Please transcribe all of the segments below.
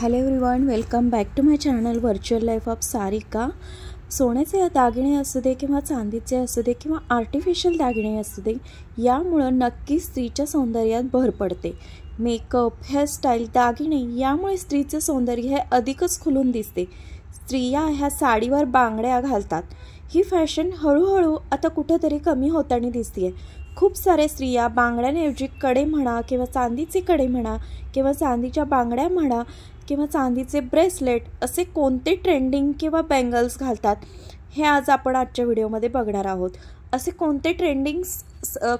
Hello everyone, welcome back to my channel virtual life of Sarika. सोन्याचे दागिने असू दे किंवा चांदीचे असू दे किंवा आर्टिफिशियल दागिने असू दे, यामुळं नक्कीच स्त्रीच्या सौंदर्यात भर पडते। मेकअप, हेअरस्टाईल, दागिने यामुळे स्त्रीचं सौंदर्य हे अधिकच खुलून दिसते। स्त्रिया ह्या साडीवर बांगड्या घालतात, ही फॅशन हळूहळू आता कुठेतरी कमी होताना दिसते। खूप सारे स्त्रिया बांगड्यांऐवजी कडे म्हणा किंवा चांदीचे कडे म्हणा किंवा चांदीच्या बांगड्या म्हणा किंवा चांदीचे ब्रेसलेट असे कोणते ट्रेंडिंग किंवा बँगल्स घालतात, हे आज आपण आजच्या व्हिडिओमध्ये बघणार आहोत। असे कोणते ट्रेंडिंग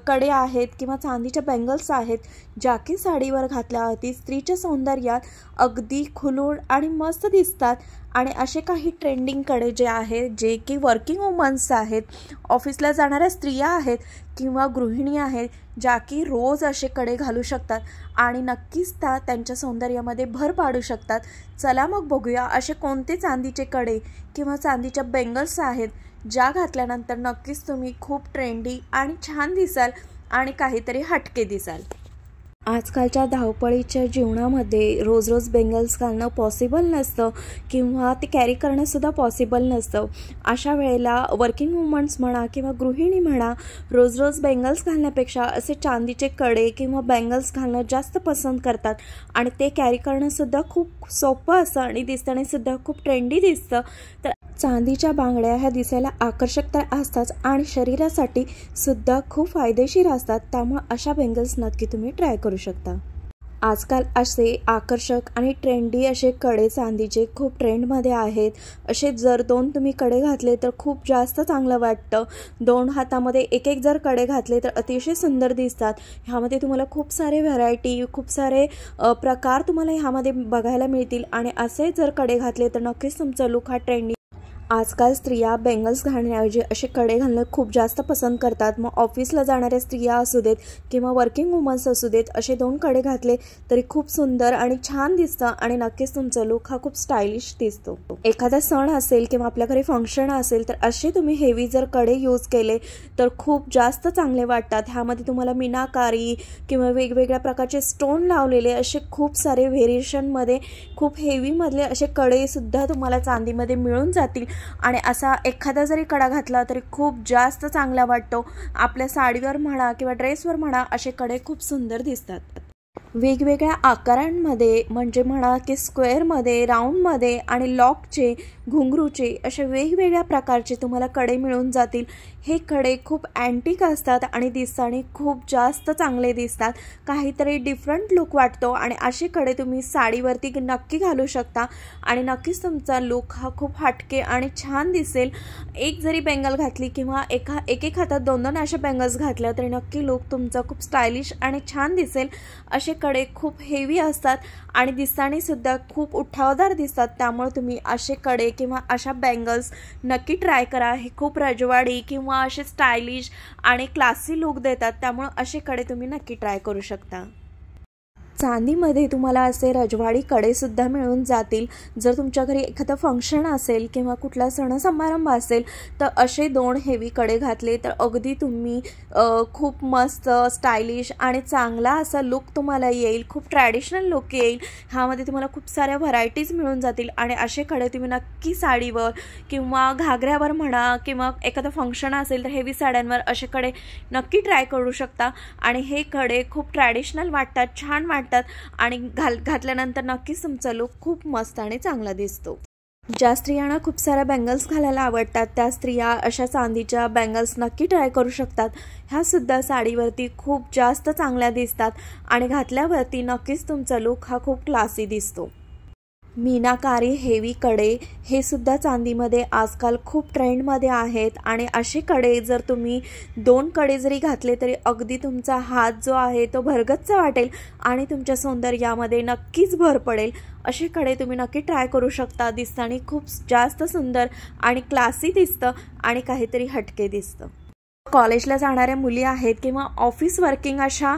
कडे आहेत किंवा चांदीच्या बँगल्स आहेत ज्या की साडीवर घातल्यावरती स्त्रीच्या सौंदर्यात अगदी खुलून आणि मस्त दिसतात। आणि असे काही ट्रेंडिंग कडे जे आहेत जे की वर्किंग वुमन्स आहेत, ऑफिसला जाणाऱ्या स्त्रिया आहेत किंवा गृहिणी आहेत ज्या की रोज असे कडे घालू शकतात आणि नक्कीच त्यांच्या सौंदर्यामध्ये भर पाडू शकतात। चला मग बघूया असे कोणते चांदीचे कडे किंवा चांदीच्या बँगल्स आहेत ज्या घातल्यानंतर नक्कीच तुम्ही खूप ट्रेंडी आणि छान दिसाल आणि काहीतरी हटके दिसाल। आजकालच्या धावपळीच्या जीवनामध्ये रोज रोज बँगल्स घालणं पॉसिबल नसतं किंवा ते कॅरी करणंसुद्धा पॉसिबल नसतं। अशा वेळेला वर्किंग वुमन्स म्हणा किंवा गृहिणी म्हणा रोज रोज बँगल्स घालण्यापेक्षा असे चांदीचे कडे किंवा बँगल्स घालणं जास्त पसंत करतात आणि ते कॅरी करणंसुद्धा खूप सोपं असतं आणि दिसतानासुद्धा खूप ट्रेंडी दिसतं। तर चांदीच्या बांगड्या ह्या दिसायला आकर्षक तर असतात आणि शरीरासाठी सुद्धा खूप फायदेशीर असतात, त्यामुळे अशा बँगल्स नक्की तुम्ही ट्राय करू शकता। आजकाल असे आकर्षक आणि ट्रेंडी असे कडे चांदीचे खूप ट्रेंडमध्ये आहेत। असे जर दोन तुम्ही कडे घातले तर खूप जास्त चांगलं वाटतं। दोन हातामध्ये एक एक जर कडे घातले तर अतिशय सुंदर दिसतात। ह्यामध्ये तुम्हाला खूप सारे व्हरायटी, खूप सारे प्रकार तुम्हाला ह्यामध्ये बघायला मिळतील आणि असे जर कडे घातले तर नक्कीच तुमचा लुक हा ट्रेंडी। आजकाल स्त्रिया बँगल्स घालण्याऐवजी असे कडे घालणं खूप जास्त पसंत करतात। मग ऑफिसला जाणाऱ्या स्त्रिया असू देत किंवा वर्किंग वुमन्स असू देत, असे दोन कडे घातले तरी खूप सुंदर आणि छान दिसतं आणि नक्कीच तुमचा लुक हा खूप स्टायलिश दिसतो। एखादा सण असेल किंवा आपल्या घरी फंक्शन असेल तर असे तुम्ही हेवी जर कडे यूज केले तर खूप जास्त चांगले वाटतात। ह्यामध्ये तुम्हाला मीनाकारी किंवा वेगवेगळ्या प्रकारचे स्टोन लावलेले असे खूप सारे व्हेरिएशनमध्ये खूप हेवीमधले असे कडेसुद्धा तुम्हाला चांदीमध्ये मिळून जातील आणि असा एखादा जरी कडा घातला तरी खूप जास्त चांगला वाटतो। आपल्या साडीवर म्हणा किंवा ड्रेसवर म्हणा असे कडे खूप सुंदर दिसतात। वेगवेगळ्या आकारांमध्ये म्हणजे म्हणा की स्क्वेअरमध्ये, राऊंडमध्ये आणि लॉकचे, घुंगरूचे असे वेगवेगळ्या प्रकारचे तुम्हाला कडे मिळून जातील। हे कडे खूप अँटिक असतात आणि दिसताना खूप जास्त चांगले दिसतात, काहीतरी डिफरंट लुक वाटतो आणि असे कडे तुम्ही साडीवरती नक्की घालू शकता आणि नक्कीच तुमचा लुक हा खूप हटके आणि छान दिसेल। एक जरी बँगल घातली किंवा एक हातात दोन दोन अशा बँगल्स घातल्या तरी नक्की लुक तुमचा खूप स्टायलिश आणि छान दिसेल। असे कडे खूप हेवी असतात आणि दिसताना सुद्धा खूप उठावदार दिसतात, त्यामुळे तुम्ही असे कडे किंवा अशा बँगल्स नक्की ट्राय करा। हे खूप रजवाडी किंवा असे स्टायलिश आणि क्लासी लुक देतात, त्यामुळे असे कडे तुम्ही नक्की ट्राय करू शकता। चांदीमध्ये तुम्हाला असे रजवाडी कडेसुद्धा मिळून जातील। जर तुमच्या घरी एखादं फंक्शन असेल किंवा कुठला सण समारंभ असेल तर असे दोन हेवी कडे घातले तर अगदी तुम्ही खूप मस्त स्टायलिश आणि चांगला असा लुक तुम्हाला येईल, खूप ट्रॅडिशनल लुक येईल। ह्यामध्ये तुम्हाला खूप साऱ्या व्हरायटीज मिळून जातील आणि असे कडे तुम्ही नक्की साडीवर किंवा घागऱ्यावर म्हणा किंवा एखादं फंक्शन असेल तर हेवी साड्यांवर असे कडे नक्की ट्राय करू शकता आणि हे कडे खूप ट्रॅडिशनल वाटतात, छान वाटतात आणि घातल्यानंतर नक्कीच तुमचा लुक खूप मस्त आणि चांगला दिसतो। ज्या स्त्रियांना खूप साऱ्या बँगल्स घालायला आवडतात त्या स्त्रिया अशा चांदीच्या बँगल्स नक्की ट्राय करू शकतात। ह्या सुद्धा साडीवरती खूप जास्त चांगल्या दिसतात आणि घातल्यावरती नक्कीच तुमचा लुक हा खूप क्लासी दिसतो। मीनाकारी हेवी कडे हे सुद्धा चांदीमध्ये आजकाल खूप ट्रेंडमध्ये आहेत आणि असे कडे जर तुम्ही दोन कडे जरी घातले तरी अगदी तुमचा हात जो आहे तो भरगच्च वाटेल आणि तुमच्या सौंदर्यामध्ये नक्कीच भर पडेल। असे कडे तुम्ही नक्की ट्राय करू शकता, दिसताना खूप जास्त सुंदर आणि क्लासी दिसतं आणि काहीतरी हटके दिसतं। कॉलेजला जाणाऱ्या मुली आहेत किंवा ऑफिस वर्किंग अशा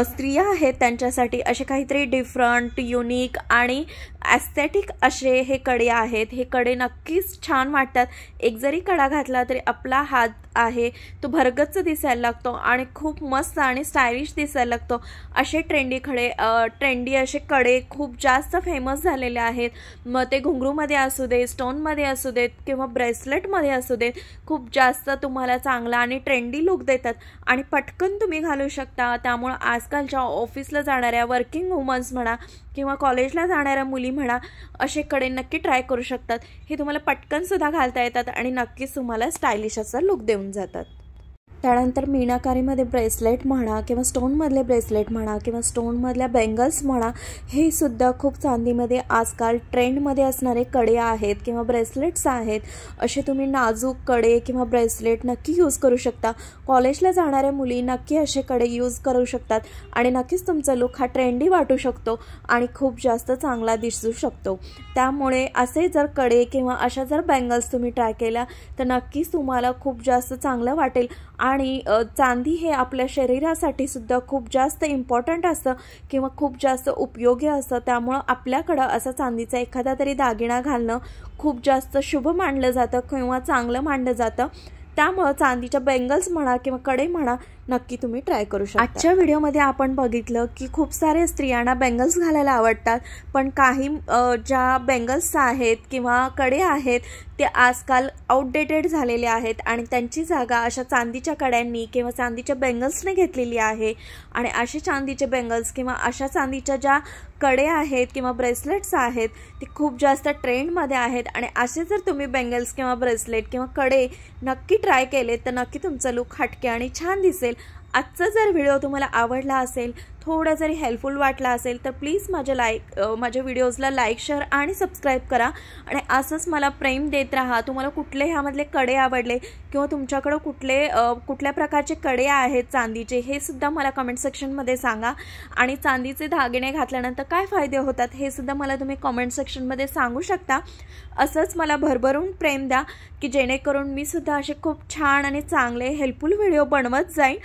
स्त्रिया आहेत त्यांच्यासाठी असे काहीतरी डिफरंट, युनिक आणि ॲस्थेटिक असे हे कडे आहेत. हे कडे नक्कीच छान वाटतात. एक जरी कडा घातला तरी आपला हात आहे तो भरगच्च दिसायला लागतो आणि खूप मस्त आणि स्टायलिश दिसायला लागतो. असे ट्रेंडी असे कडे खूप जास्त फेमस झालेले आहेत. मग ते घुंगरूमध्ये असू दे, स्टोनमध्ये असू देत किंवा ब्रेसलेटमध्ये असू देत, खूप जास्त तुम्हाला चांगला आणि ट्रेंडी लुक देतात आणि पटकन तुम्ही घालू शकता. त्यामुळं आजकालच्या ऑफिसला जाणाऱ्या वर्किंग वुमन्स म्हणा किंवा कॉलेजला जाणाऱ्या मुली म्हणा असे कडे नक्की ट्राय करू शकतात. हे तुम्हाला पटकनसुद्धा घालता येतात आणि नक्कीच तुम्हाला स्टायलिश असा लुक देऊन जातात. त्यानंतर मीनाकारीमध्ये ब्रेसलेट म्हणा किंवा स्टोनमधले ब्रेसलेट म्हणा किंवा स्टोनमधल्या बेंगल्स म्हणा, हे सुद्धा खूप चांदीमध्ये आजकाल ट्रेंडमध्ये असणारे कडे आहेत किंवा ब्रेसलेट्स आहेत. असे तुम्ही नाजूक कडे किंवा ब्रेसलेट नक्की यूज करू शकता. कॉलेजला जाणाऱ्या मुली नक्की असे कडे यूज करू शकतात आणि नक्कीच तुमचा लुक हा ट्रेंडी वाटू शकतो आणि खूप जास्त चांगला दिसू शकतो. त्यामुळे असे जर कडे किंवा अशा जर बेंगल्स तुम्ही ट्राय केल्या तर नक्कीच तुम्हाला खूप जास्त चांगलं वाटेल. आणि चांदी हे आपल्या शरीरासाठी सुद्धा खूप जास्त इम्पॉर्टंट असतं किंवा खूप जास्त उपयोगी असतं. त्यामुळं आपल्याकडं असा चांदीचा एखादा तरी दागिना घालणं खूप जास्त शुभ मानलं जातं किंवा चांगलं मानलं जातं. त्यामुळं चांदीच्या बेंगल्स म्हणा किंवा कडे म्हणा नक्की तुम्ही ट्राय करू शकता. आजच्या व्हिडिओमध्ये आपण बघितलं की खूप सारे स्त्रियांना बेंगल्स घालायला आवडतात, पण काही ज्या बेंगल्स आहेत किंवा कडे आहेत ते आजकाल आउटडेटेड झालेले आहेत आणि त्यांची जागा अशा चांदीच्या कड्यांनी किंवा चांदीच्या बेंगल्सने घेतलेली आहे. आणि असे चांदीचे बेंगल्स किंवा अशा चांदीच्या ज्या कडे आहेत किंवा ब्रेसलेट्स आहेत ते खूप जास्त ट्रेंडमध्ये आहेत. आणि असे जर तुम्ही बेंगल्स किंवा ब्रेसलेट किंवा कडे नक्की ट्राय केले तर नक्की तुमचा लुक हटके आणि छान दिसेल. आजचा जर व्हिडिओ तुम्हाला आवडला असेल, थोडा जरी हेल्पफुल वाटला असेल तर प्लीज माझ्या व्हिडिओजला लाईक, शेअर आणि सबस्क्राईब करा आणि असंच मला प्रेम देत राहा. तुम्हाला कुठले ह्यामधले कडे आवडले किंवा तुमच्याकडं कुठल्या प्रकारचे कडे आहेत चांदीचे हे सुद्धा मला कमेंट सेक्शनमध्ये सांगा. आणि चांदीचे दागिने घातल्यानंतर काय फायदे होतात हे सुद्धा मला तुम्ही कमेंट सेक्शनमध्ये सांगू शकता. असंच मला भरभरून प्रेम द्या की जेणेकरून मी सुद्धा असे खूप छान आणि चांगले हेल्पफुल व्हिडिओ बनवत जाईन.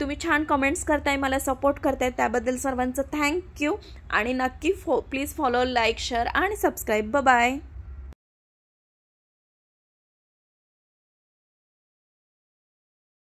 तुम्ही छान कमेंट्स करताय, मला सपोर्ट करताय, त्याबद्दल सर्वांचं थँक्यू. आणि नक्की प्लीज फॉलो, लाईक, शेअर आणि सबस्क्राईब. बाय.